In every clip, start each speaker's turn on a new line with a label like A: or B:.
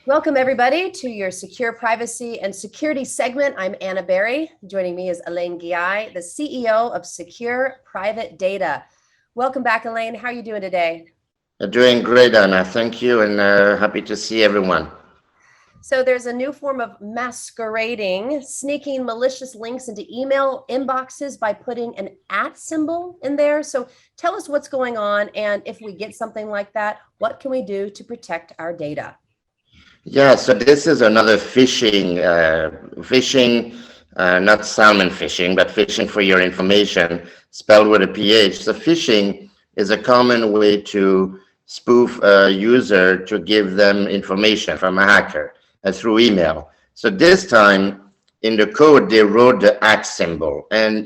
A: Welcome everybody to your Secure Privacy and Security segment. I'm Anna Berry. Joining me is Alain Ghiai, the CEO of Sekur Private Data. Welcome back, Alain. How are you doing today?
B: Doing great, Anna. Thank you, and happy to see everyone.
A: So there's a new form of masquerading, sneaking malicious links into email inboxes by putting an @ symbol in there. So tell us what's going on, and if we get something like that, what can we do to protect our data?
B: Yeah, so this is another not salmon fishing, but fishing for your information, spelled with a PH. So phishing is a common way to spoof a user to give them information from a hacker through email. So this time in the code, they wrote the @ symbol. And,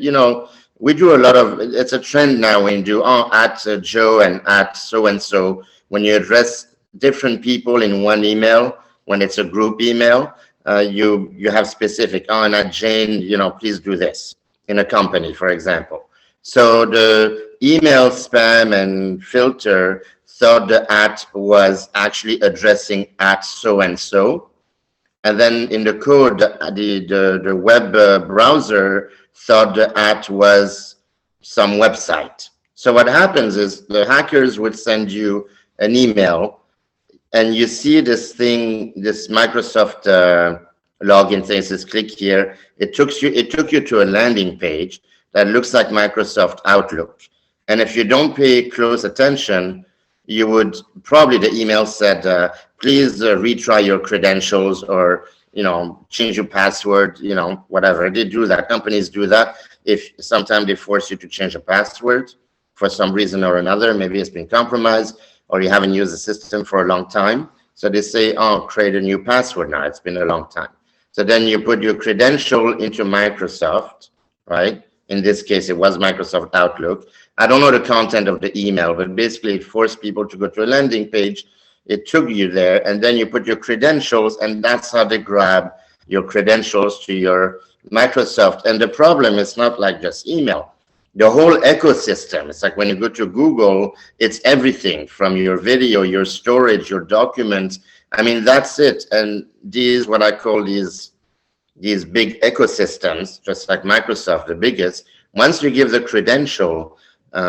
B: we do a lot of, it's a trend now when you do @Joe and @so-and-so, when you address different people in one email. When it's a group email, you have specific, and @Jane, please do this in a company, for example. So the email spam and filter thought the @ was actually addressing @so-and-so. And then in the code, the web browser thought the @ was some website. So what happens is the hackers would send you an email, and you see this thing, this Microsoft login thing says click here. It took you to a landing page that looks like Microsoft Outlook. And if you don't pay close attention, you would probably, the email said, please retry your credentials, or change your password, whatever. They do that. Companies do that. If sometimes they force you to change a password for some reason or another, maybe it's been compromised, or you haven't used the system for a long time. So they say, oh, create a new password now. It's been a long time. So then you put your credential into Microsoft, right? In this case, it was Microsoft Outlook. I don't know the content of the email, but basically it forced people to go to a landing page. It took you there, and then you put your credentials, and that's how they grab your credentials to your Microsoft. And the problem is not like just email. The whole ecosystem. It's like when you go to Google, it's everything from your video, your storage, your documents. I mean, that's it. And these, what I call these big ecosystems, just like Microsoft, the biggest, once you give the credential,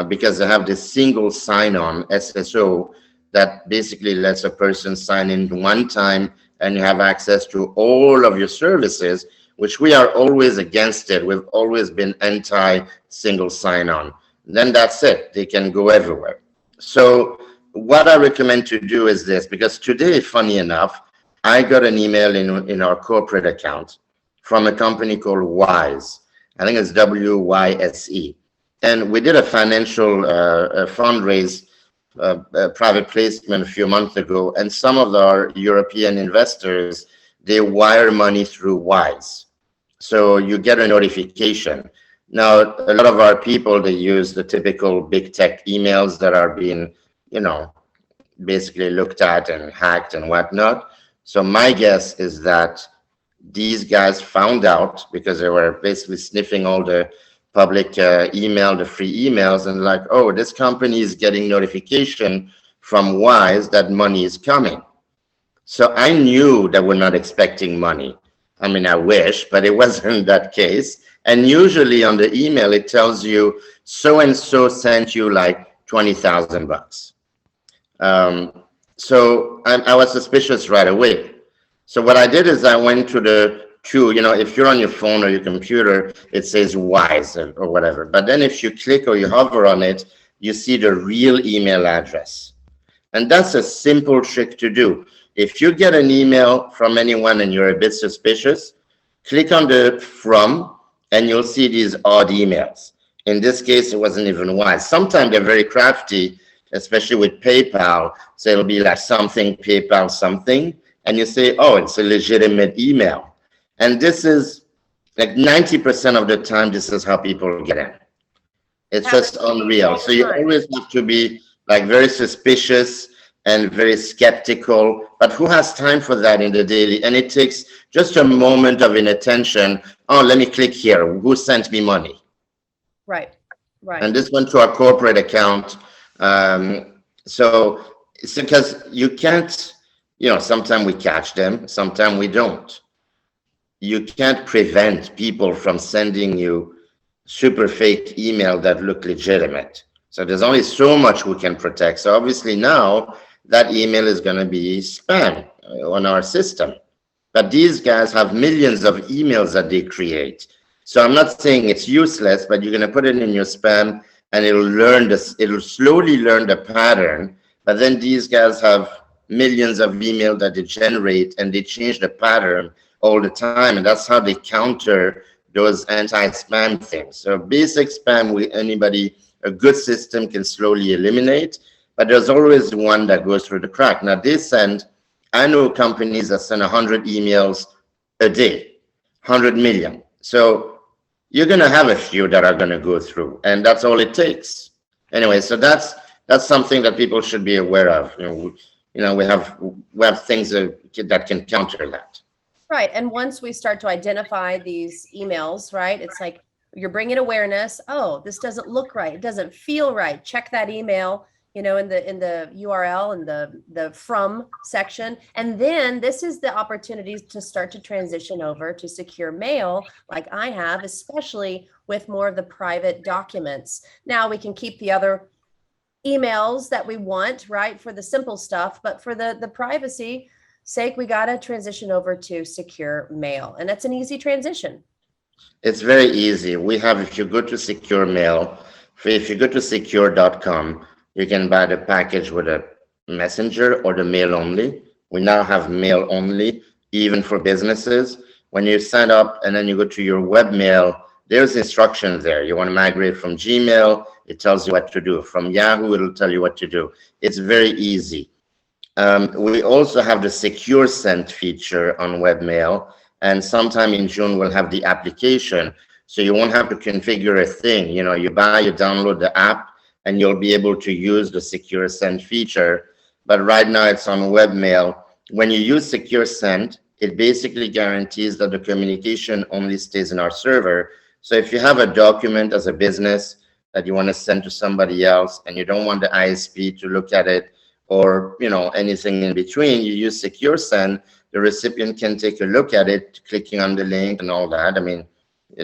B: because they have this single sign-on, SSO, that basically lets a person sign in one time, and you have access to all of your services, which we are always against it. We've always been anti-single sign-on. Then that's it. They can go everywhere. So what I recommend to do is this, because today, funny enough, I got an email in our corporate account from a company called Wise. I think it's WYSE. And we did a financial fundraise, private placement a few months ago, and some of our European investors, they wire money through Wise. So you get a notification. Now, a lot of our people, they use the typical big tech emails that are being, basically looked at and hacked and whatnot. So my guess is that these guys found out, because they were basically sniffing all the public email, the free emails, and like, oh, this company is getting notification from Wise that money is coming. So I knew that we're not expecting money. I mean, I wish, but it wasn't that case. And usually on the email, it tells you so-and-so sent you like 20,000 bucks. So I was suspicious right away. So what I did is I went to if you're on your phone or your computer, it says Wise or whatever. But then if you click or you hover on it, you see the real email address. And that's a simple trick to do. If you get an email from anyone and you're a bit suspicious, click on the from, and you'll see these odd emails. In this case, it wasn't even Wise. Sometimes they're very crafty, especially with PayPal. So it'll be like something, PayPal something. And you say, oh, it's a legitimate email. And this is like 90% of the time, this is how people get in. It's just unreal. So you always have to be like very suspicious and very skeptical, but who has time for that in the daily? And it takes just a moment of inattention. Oh, let me click here. Who sent me money?
A: Right.
B: And this went to our corporate account. So it's because you can't sometimes we catch them, sometimes we don't. You can't prevent people from sending you super fake email that look legitimate. So there's only so much we can protect. So obviously now that email is going to be spam on our system. But these guys have millions of emails that they create. So I'm not saying it's useless, but you're going to put it in your spam and it'll slowly learn the pattern. But then these guys have millions of emails that they generate and they change the pattern all the time. And that's how they counter those anti-spam things. So basic spam, a good system can slowly eliminate, but there's always one that goes through the crack. Now I know companies that send 100 emails a day, 100 million. So you're going to have a few that are going to go through, and that's all it takes. Anyway, so that's something that people should be aware of. We have things that can counter that.
A: Right. And once we start to identify these emails, right, it's like you're bringing awareness. Oh, this doesn't look right. It doesn't feel right. Check that email, in the URL and the from section. And then this is the opportunity to start to transition over to secure mail like I have, especially with more of the private documents. Now we can keep the other emails that we want, right, for the simple stuff, but for the privacy sake, we got to transition over to secure mail. And that's an easy transition.
B: It's very easy. If you go to secure mail, if you go to secure.com, you can buy the package with a messenger or the mail only. We now have mail only, even for businesses. When you sign up and then you go to your webmail, there's instructions there. You want to migrate from Gmail, it tells you what to do. From Yahoo, it'll tell you what to do. It's very easy. We also have the secure send feature on webmail, and sometime in June we'll have the application, so you won't have to configure a thing. You download the app and you'll be able to use the secure send feature. But right now it's on webmail. When you use secure send, it basically guarantees that the communication only stays in our server. So if you have a document as a business that you want to send to somebody else and you don't want the ISP to look at it, or anything in between, you use secure send. The recipient can take a look at it, clicking on the link and all that. I mean,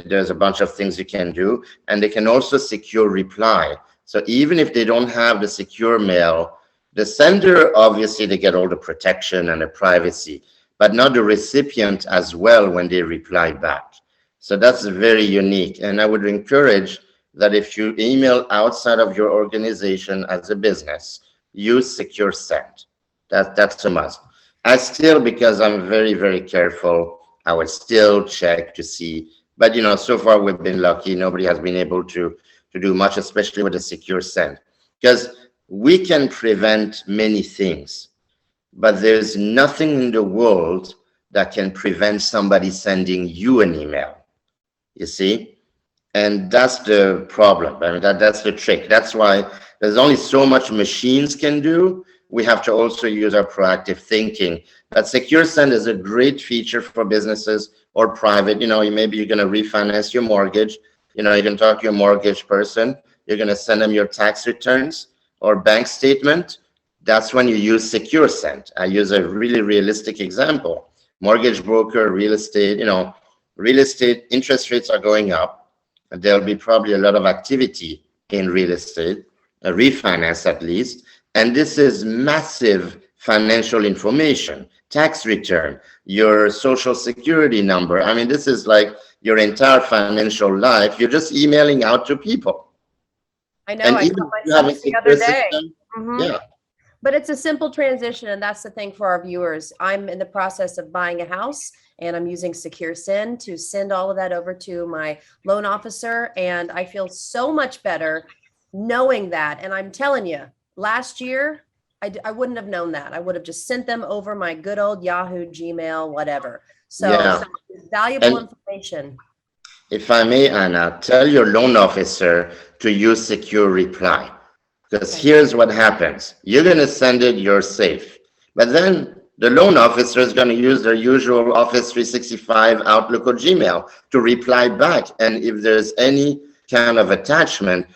B: there's a bunch of things you can do, and they can also secure reply. So even if they don't have the secure mail, the sender, obviously they get all the protection and the privacy, but not the recipient as well when they reply back. So that's very unique. And I would encourage that if you email outside of your organization as a business, use secure send. That's a must. Because I'm very, very careful, I would still check to see. But so far we've been lucky. Nobody has been able to do much, especially with the secure send. Because we can prevent many things, but there's nothing in the world that can prevent somebody sending you an email. You see? And that's the problem. I mean, that's the trick. That's why there's only so much machines can do. We have to also use our proactive thinking. But secure send is a great feature for businesses or private. Maybe you're going to refinance your mortgage. You can talk to your mortgage person. You're going to send them your tax returns or bank statement. That's when you use secure send. I use a really realistic example. Mortgage broker, real estate, real estate interest rates are going up. There'll be probably a lot of activity in real estate, a refinance at least. And this is massive financial information, tax return, your social security number. I mean, this is like your entire financial life. You're just emailing out to people.
A: I know, I caught myself the other day.
B: Yeah.
A: But it's a simple transition, and that's the thing for our viewers. I'm in the process of buying a house, and I'm using Secure Send to send all of that over to my loan officer, and I feel so much better knowing that. And I'm telling you, last year, I wouldn't have known that. I would have just sent them over my good old Yahoo, Gmail, whatever. So valuable information.
B: If I may, Anna, tell your loan officer to use secure reply. Because here's what happens. You're going to send it, you're safe. But then the loan officer is going to use their usual Office 365, Outlook, or Gmail to reply back. And if there's any kind of attachment,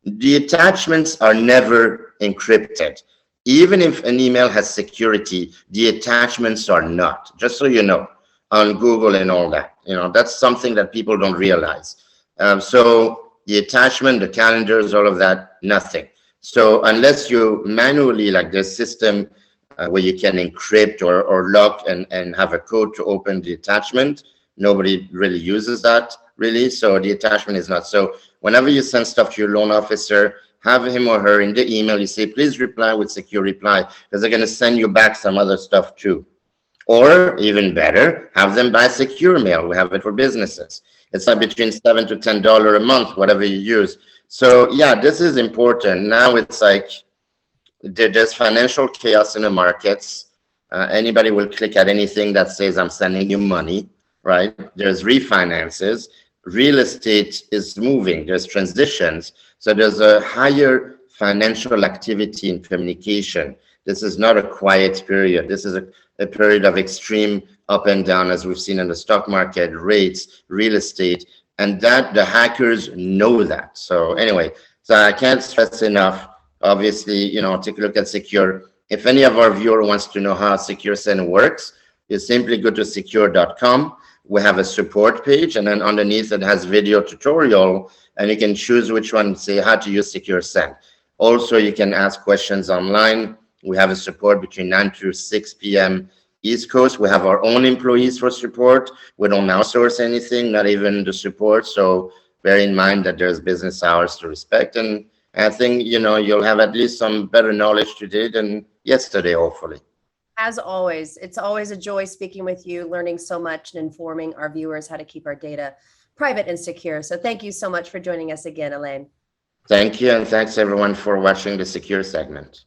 B: the attachments are never encrypted. Even if an email has security, the attachments are not, just so you know, on Google and all that. That's something that people don't realize. So the attachment, the calendars, all of that, nothing. So unless you manually, like the system where you can encrypt or lock and have a code to open the attachment, nobody really uses that really. So the attachment is not. So whenever you send stuff to your loan officer, have him or her in the email, you say, please reply with secure reply, because they're going to send you back some other stuff too. Or even better, have them buy secure mail. We have it for businesses. It's like between $7 to $10 a month, whatever you use. So yeah, this is important. Now it's like there's financial chaos in the markets. Anybody will click at anything that says I'm sending you money, right? There's refinances. Real estate is moving. There's transitions. So there's a higher financial activity in communication. This is not a quiet period. This is a period of extreme up and down, as we've seen in the stock market, rates, real estate, and that the hackers know that. So anyway, so I can't stress enough. Obviously, take a look at Secure. If any of our viewer wants to know how Secure Send works, you simply go to secure.com. We have a support page, and then underneath it has video tutorial, and you can choose which one, say how to use Secure Send. Also, you can ask questions online. We have a support between 9 to 6 p.m. East Coast. We have our own employees for support. We don't outsource anything, not even the support. So bear in mind that there's business hours to respect. And I think, you'll have at least some better knowledge today than yesterday, hopefully.
A: As always, it's always a joy speaking with you, learning so much and informing our viewers how to keep our data private and secure. So thank you so much for joining us again, Alain.
B: Thank you, and thanks everyone for watching the Secure segment.